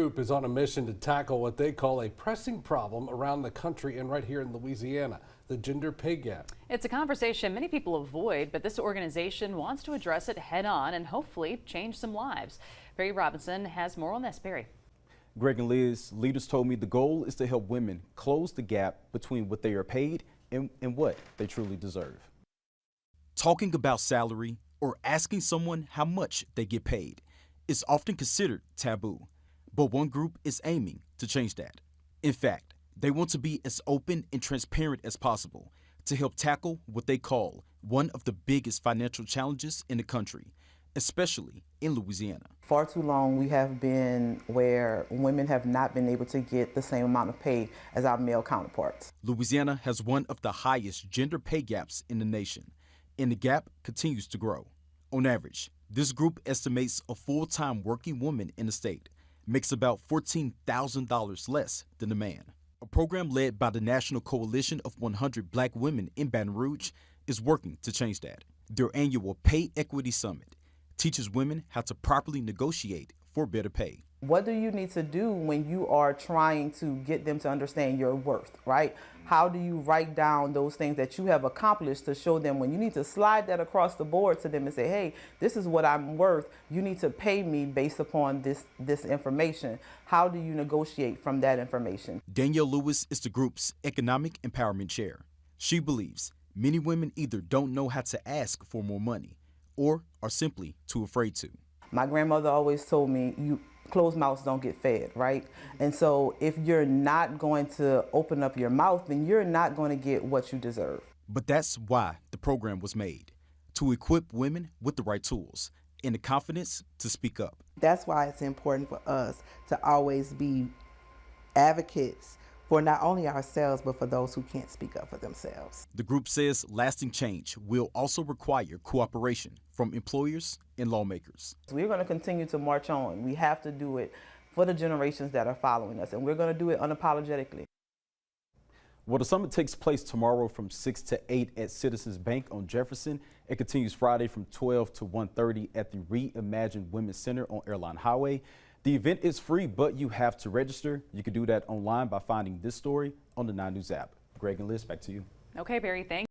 group is on a mission to tackle what they call a pressing problem around the country and right here in Louisiana, the gender pay gap. It's a conversation many people avoid, but this organization wants to address it head on and hopefully change some lives. Barry Robinson has more on this. Barry. Greg and Liz, leaders told me the goal is to help women close the gap between what they are paid and what they truly deserve. Talking about salary or asking someone how much they get paid is often considered taboo, but one group is aiming to change that. In fact, they want to be as open and transparent as possible to help tackle what they call one of the biggest financial challenges in the country, especially in Louisiana. Far too long we have been where women have not been able to get the same amount of pay as our male counterparts. Louisiana has one of the highest gender pay gaps in the nation, and the gap continues to grow. On average, this group estimates a full-time working woman in the state makes about $14,000 less than a man. A program led by the National Coalition of 100 Black Women in Baton Rouge is working to change that. Their annual Pay Equity Summit teaches women how to properly negotiate for better pay. What do you need to do when you are trying to get them to understand your worth, right? How do you write down those things that you have accomplished to show them when you need to slide that across the board to them and say, hey, this is what I'm worth. You need to pay me based upon this information. How do you negotiate from that information? Danielle Lewis is the group's Economic Empowerment Chair. She believes many women either don't know how to ask for more money or are simply too afraid to. My grandmother always told me, closed mouths don't get fed, right? And so if you're not going to open up your mouth, then you're not going to get what you deserve. But that's why the program was made, to equip women with the right tools and the confidence to speak up. That's why it's important for us to always be advocates for not only ourselves, but for those who can't speak up for themselves. The group says lasting change will also require cooperation from employers and lawmakers. We're going to continue to march on. We have to do it for the generations that are following us, and we're going to do it unapologetically. Well, the summit takes place tomorrow from 6 to 8 at Citizens Bank on Jefferson. It continues Friday from 12 to 1:30 at the Reimagined Women's Center on Airline Highway. The event is free, but you have to register. You can do that online by finding this story on the 9 News app. Greg and Liz, back to you. Okay, Barry, thanks.